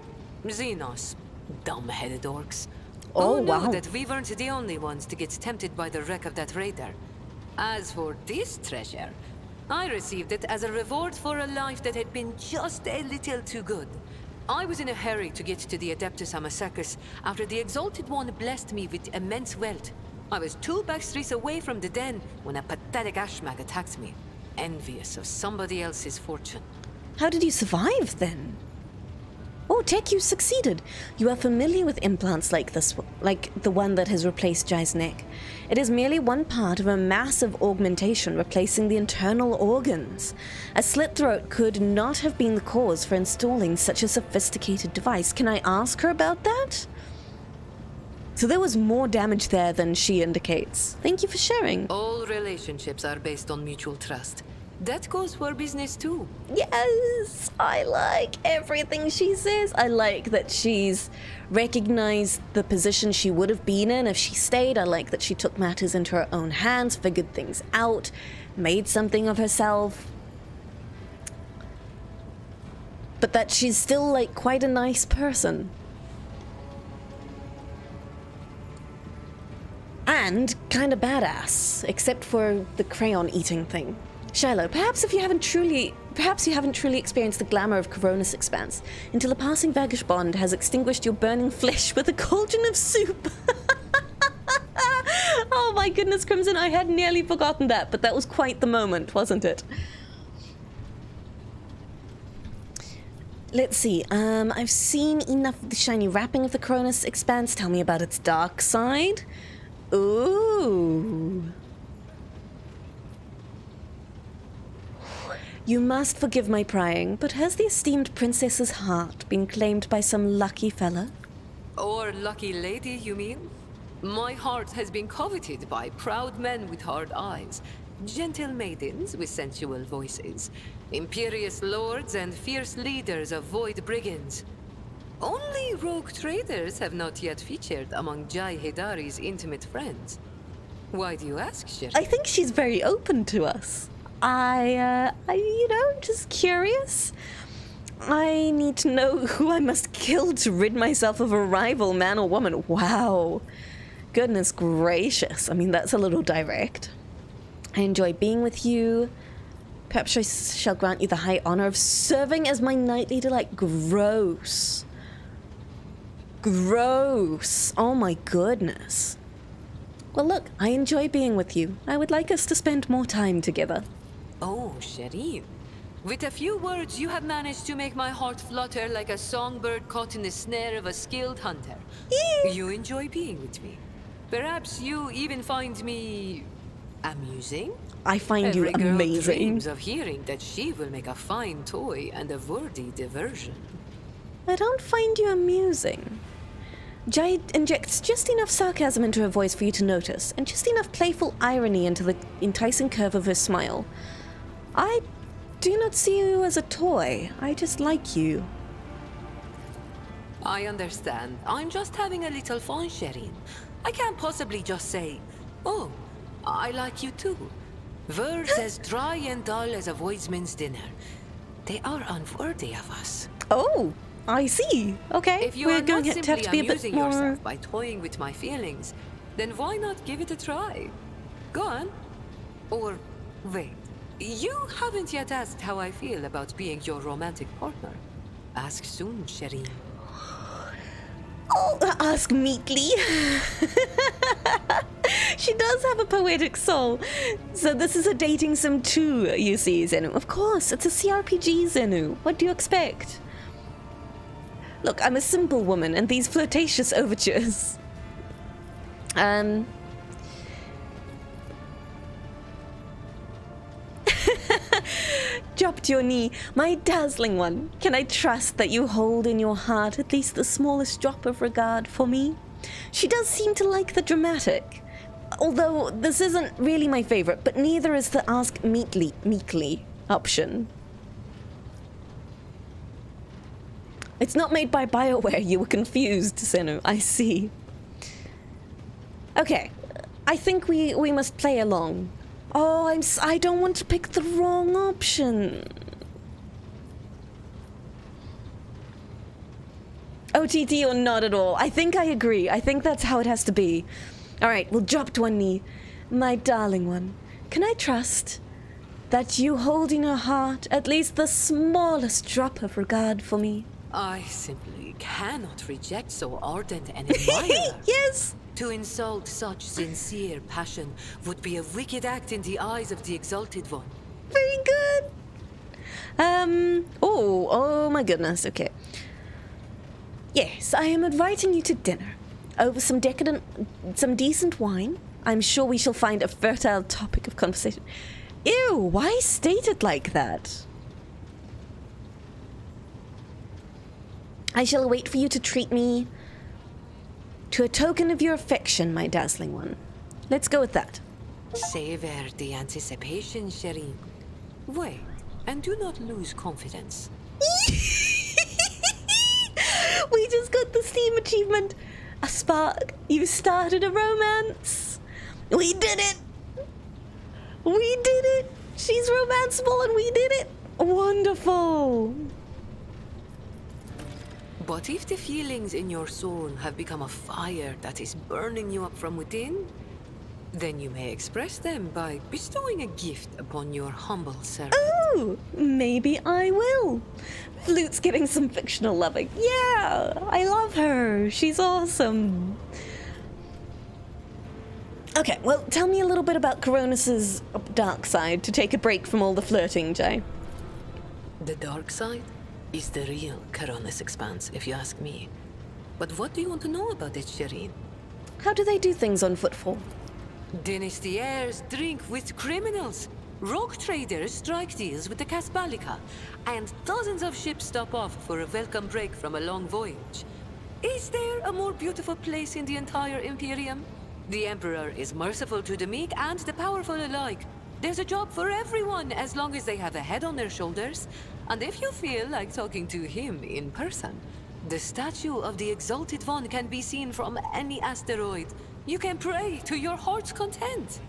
Xenos. Dumb-headed orcs. Oh, Who knew wow. that we weren't the only ones to get tempted by the wreck of that raider? As for this treasure, I received it as a reward for a life that had been just a little too good. I was in a hurry to get to the Adeptus Amasacus after the Exalted One blessed me with immense wealth. I was 2 backstreets away from the den when a pathetic ashmag attacked me, envious of somebody else's fortune. How did you survive, then? Oh, Tech, you succeeded. You are familiar with implants like this, like the one that has replaced Jai's neck. It is merely one part of a massive augmentation replacing the internal organs. A slit throat could not have been the cause for installing such a sophisticated device. Can I ask her about that? So there was more damage there than she indicates. Thank you for sharing. All relationships are based on mutual trust. That goes for business too. Yes, I like everything she says. I like that she's recognized the position she would have been in if she stayed. I like that she took matters into her own hands, figured things out, made something of herself. But that she's still, like, quite a nice person. And kind of badass, except for the crayon eating thing. Shiloh, perhaps you haven't truly experienced the glamour of Coronis Expanse until a passing vagabond has extinguished your burning flesh with a cauldron of soup. Oh my goodness, Crimson, I had nearly forgotten that, but that was quite the moment, wasn't it? Let's see, I've seen enough of the shiny wrapping of the Coronis Expanse. Tell me about its dark side. Ooh. You must forgive my prying, but has the esteemed princess's heart been claimed by some lucky fella? Or lucky lady, you mean? My heart has been coveted by proud men with hard eyes, gentle maidens with sensual voices, imperious lords and fierce leaders of void brigands. Only rogue traders have not yet featured among Jai Hedari's intimate friends. Why do you ask, Shir? I think she's very open to us. Just curious. I need to know who I must kill to rid myself of a rival, man or woman. Wow. Goodness gracious. I mean, that's a little direct. I enjoy being with you. Perhaps I shall grant you the high honor of serving as my knightly delight. Gross. Gross. Oh my goodness. Well, look, I enjoy being with you. I would like us to spend more time together. Oh, Shireen. With a few words, you have managed to make my heart flutter like a songbird caught in the snare of a skilled hunter. You enjoy being with me. Perhaps you even find me amusing? I find you Every girl amazing. dreams of hearing that she will make a fine toy and a worthy diversion. I don't find you amusing. Jai injects just enough sarcasm into her voice for you to notice, and just enough playful irony into the enticing curve of her smile. I do not see you as a toy. I just like you. I understand. I'm just having a little fun, Sherin. I can't possibly just say, oh, I like you too. Words as dry and dull as a voidsman's dinner. They are unworthy of us. Oh, I see. Okay, If you we're are going not to have simply to be a bit amusing more... yourself by toying with my feelings, then why not give it a try? Go on. Or, wait. You haven't yet asked how I feel about being your romantic partner. Ask soon, Sherin. Oh, ask meekly. She does have a poetic soul. So this is a dating sim too, you see, Zenu. Of course, it's a CRPG, Zenu. What do you expect? Look, I'm a simple woman, and these flirtatious overtures... Drop to your knee, my dazzling one. Can I trust that you hold in your heart at least the smallest drop of regard for me? She does seem to like the dramatic. Although this isn't really my favorite, but neither is the ask meekly option. It's not made by BioWare, you were confused, Senu. I see. Okay, I think we must play along. Oh, I don't want to pick the wrong option. OTT or not at all. I think I agree. I think that's how it has to be. All right, we'll drop to one knee. My darling one, can I trust that you hold in your heart at least the smallest drop of regard for me? I simply cannot reject so ardent an admirer. Yes! To insult such sincere passion would be a wicked act in the eyes of the Exalted One. Very good. Oh my goodness, okay. Yes, I am inviting you to dinner. Over some decent wine. I'm sure we shall find a fertile topic of conversation. Ew, why state it like that? I shall wait for you to treat me to a token of your affection, my dazzling one. Let's go with that. Savor the anticipation, Sherin. Wait, and do not lose confidence. We just got the Steam achievement. A spark. You started a romance. We did it. We did it. She's romanceable and we did it. Wonderful. But if the feelings in your soul have become a fire that is burning you up from within, then you may express them by bestowing a gift upon your humble servant. Oh, maybe I will. Flewt's getting some fictional loving. Yeah, I love her. She's awesome. Okay, well, tell me a little bit about Coronis's dark side to take a break from all the flirting, Jay. The dark side is the real Coronis expanse, if you ask me. But what do you want to know about it, Sherin? How do they do things on Footfall? Dynasties drink with criminals. RogueTraders strike deals with the Casbalica. And dozens of ships stop off for a welcome break from a long voyage. Is there a more beautiful place in the entire Imperium? The Emperor is merciful to the meek and the powerful alike. There's a job for everyone as long as they have a head on their shoulders. And if you feel like talking to him in person, the statue of the Exalted One can be seen from any asteroid. You can pray to your heart's content.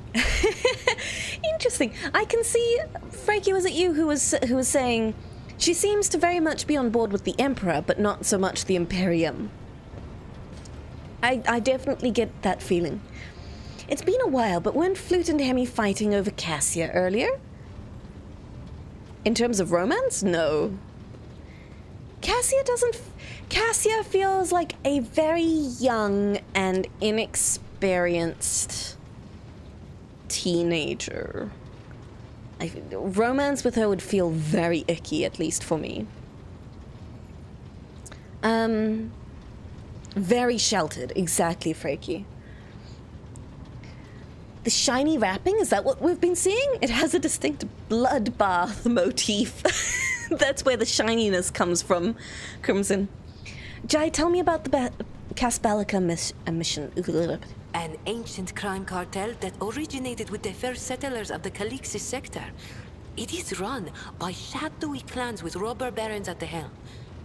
Interesting. I can see, Frankie, was it you who was saying she seems to very much be on board with the Emperor, but not so much the Imperium. I definitely get that feeling. It's been a while, but weren't Flewt and Hemmy fighting over Cassia earlier? In terms of romance? No. Cassia feels like a very young and inexperienced teenager. Romance with her would feel very icky, at least for me. Very sheltered, exactly, Freaky. The shiny wrapping, is that what we've been seeing? It has a distinct bloodbath motif. That's where the shininess comes from, Crimson. Jai, tell me about the Casbalica mission. An ancient crime cartel that originated with the first settlers of the Calixis sector. It is run by shadowy clans with robber barons at the helm.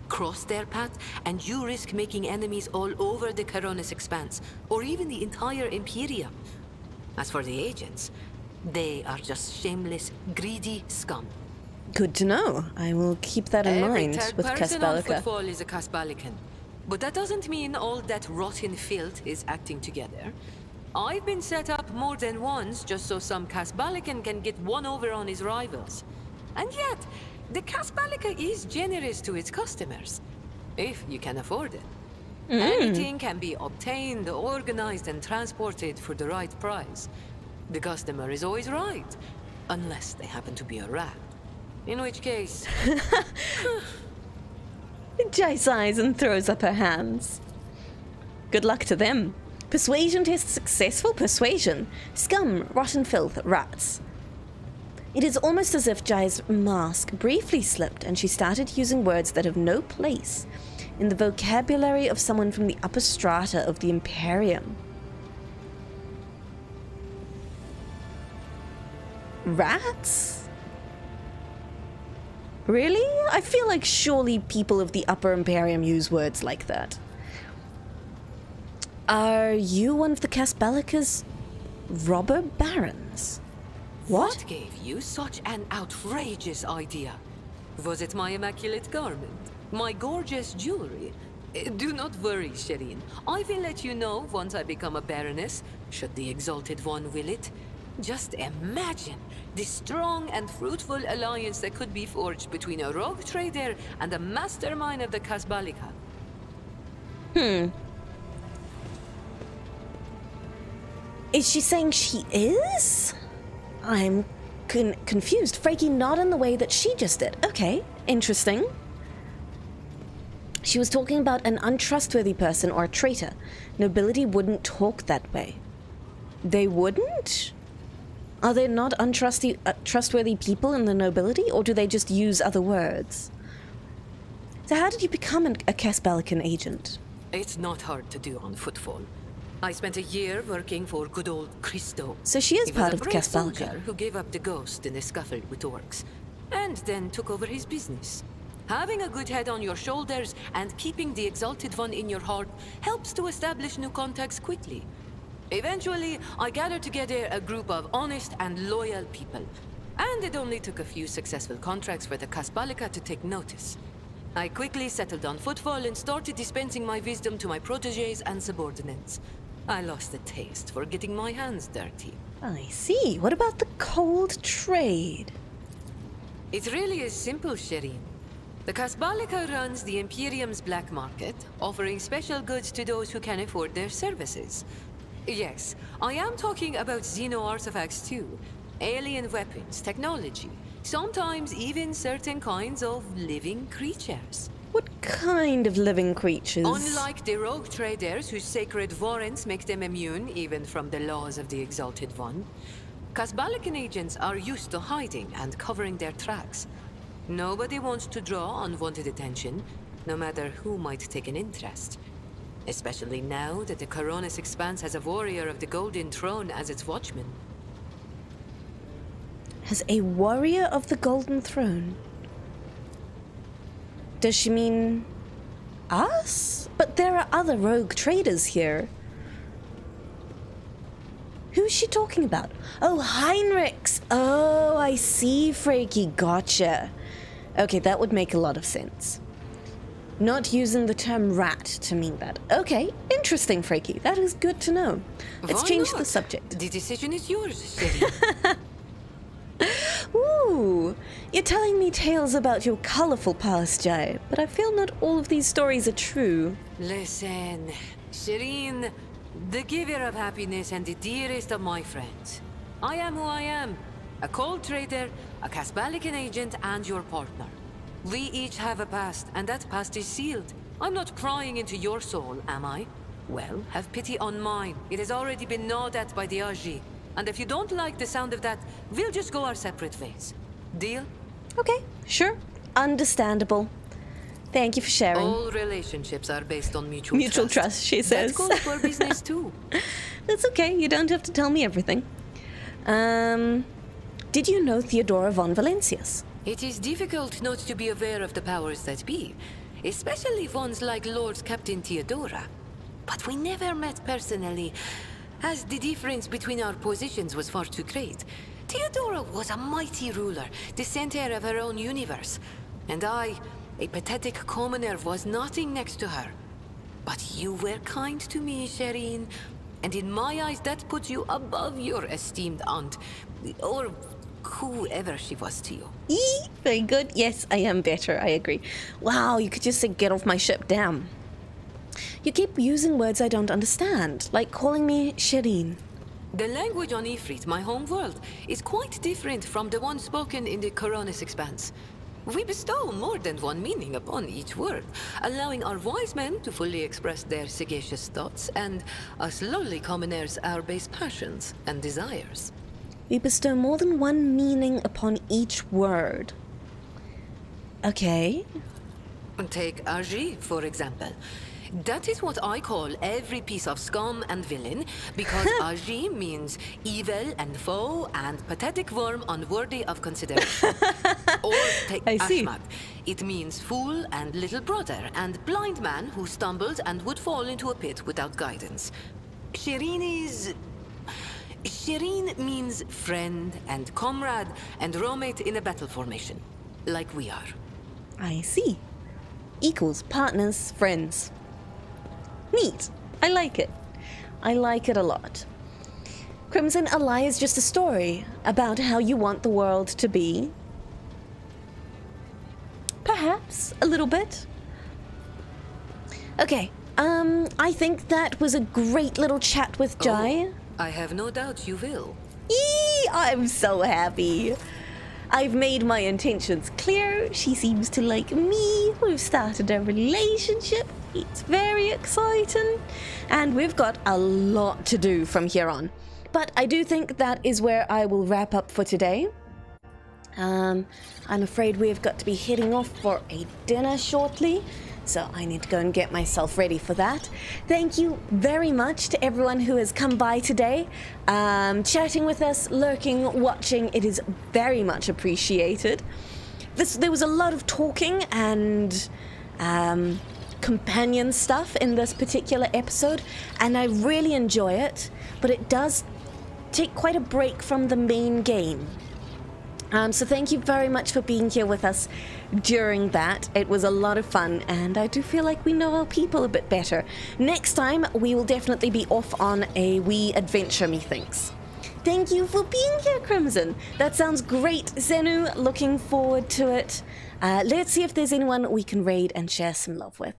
Cross their path, and you risk making enemies all over the Coronis Expanse, or even the entire Imperium. As for the agents, they are just shameless, greedy scum. Good to know. I will keep that in mind with Every third person on Casbalica. football is a Casbalican. But that doesn't mean all that rotten filth is acting together. I've been set up more than once just so some Casbalican can get one over on his rivals. And yet, the Casbalica is generous to its customers, if you can afford it. Anything can be obtained, organized, and transported for the right price. The customer is always right, unless they happen to be a rat. In which case... Jai sighs and throws up her hands. Good luck to them. Persuasion test successful. Persuasion. Scum, rotten filth, rats. It is almost as if Jai's mask briefly slipped and she started using words that have no place in the vocabulary of someone from the upper strata of the Imperium. Rats? Really? I feel like surely people of the Upper Imperium use words like that. Are you one of the Casbalica's robber barons? What gave you such an outrageous idea? Was it my immaculate garment? My gorgeous jewelry? Do not worry, Shireen. I will let you know once I become a baroness, should the Exalted One will it. Just imagine the strong and fruitful alliance that could be forged between a rogue trader and the mastermind of the Casbalica. Is she saying she is? I'm confused. Freaky, not in the way that she just did. Okay, interesting. She was talking about an untrustworthy person or a traitor. Nobility wouldn't talk that way. They wouldn't? Are there not trustworthy people in the nobility, or do they just use other words? So how did you become a Casbalican agent? It's not hard to do on footfall. I spent a year working for good old Christo. So she is part of the He was a brave Casbalica. soldier who gave up the ghost in a scuffle with orcs, and then took over his business. Having a good head on your shoulders and keeping the Exalted One in your heart helps to establish new contacts quickly. Eventually, I gathered together a group of honest and loyal people, and it only took a few successful contracts for the Casbalica to take notice. I quickly settled on footfall and started dispensing my wisdom to my protégés and subordinates. I lost the taste for getting my hands dirty. I see. What about the cold trade? It really is simple, Shireen. The Casbalica runs the Imperium's black market, offering special goods to those who can afford their services. Yes, I am talking about Xeno artifacts too. Alien weapons, technology, sometimes even certain kinds of living creatures. What kind of living creatures? Unlike the rogue traders whose sacred warrants make them immune even from the laws of the Exalted One, Casbalican agents are used to hiding and covering their tracks. Nobody wants to draw unwanted attention, no matter who might take an interest. Especially now that the Coronis Expanse has a warrior of the Golden Throne as its watchman. Has a warrior of the Golden Throne? Does she mean us? But there are other rogue traders here. Who's she talking about? Oh, Heinrichs. Oh, I see, Freaky. Gotcha. Okay, that would make a lot of sense. Not using the term rat to mean that. Okay, interesting, Freaky. That is good to know. Let's Why change not? the subject. The decision is yours, Shireen. Ooh, you're telling me tales about your colorful past, Jai, but I feel not all of these stories are true. Listen, Shireen, the giver of happiness and the dearest of my friends. I am who I am. A cold trader, a Casbalican agent, and your partner. We each have a past, and that past is sealed. I'm not prying into your soul, am I? Well, have pity on mine. It has already been gnawed at by the RG. And if you don't like the sound of that, we'll just go our separate ways. Deal? Okay, sure. Understandable. Thank you for sharing. All relationships are based on mutual trust, she says. That goes for business too. That's okay. You don't have to tell me everything. Did you know Theodora von Valencius? It is difficult not to be aware of the powers that be, especially ones like Lord Captain Theodora. But we never met personally, as the difference between our positions was far too great. Theodora was a mighty ruler, the center of her own universe. And I, a pathetic commoner, was nothing next to her. But you were kind to me, Shireen. And in my eyes, that puts you above your esteemed aunt. Or whoever she was to you. Eee, very good. Yes, I am better. I agree. Wow, you could just say, get off my ship. Damn. You keep using words I don't understand, like calling me Shireen. The language on Ifrit, my home world, is quite different from the one spoken in the Coronis Expanse. We bestow more than one meaning upon each word, allowing our wise men to fully express their sagacious thoughts, and us lowly commoners our base passions and desires. We bestow more than one meaning upon each word. Okay. Take Agi, for example. That is what I call every piece of scum and villain, because Agi means evil and foe and pathetic worm unworthy of consideration. Or take Ashmag. It means fool and little brother and blind man who stumbled and would fall into a pit without guidance. Shireen means friend and comrade and roommate in a battle formation, like we are. I see. Equals partners, friends. Neat. I like it. I like it a lot. Crimson, a lie is just a story about how you want the world to be. Perhaps a little bit. Okay. I think that was a great little chat with Jai. Oh, I have no doubt you will. Eee, I'm so happy. I've made my intentions clear. She seems to like me. We've started a relationship. It's very exciting. And we've got a lot to do from here on. But I do think that is where I will wrap up for today. I'm afraid we've got to be heading off for a dinner shortly. So I need to go and get myself ready for that. Thank you very much to everyone who has come by today, chatting with us, lurking, watching. It is very much appreciated. There was a lot of talking and companion stuff in this particular episode, and I really enjoy it, but it does take quite a break from the main game. So thank you very much for being here with us during that. It was a lot of fun, and I do feel like we know our people a bit better. Next time, we will definitely be off on a wee adventure, methinks. Thank you for being here, Crimson. That sounds great, Zenu. Looking forward to it. Let's see if there's anyone we can raid and share some love with.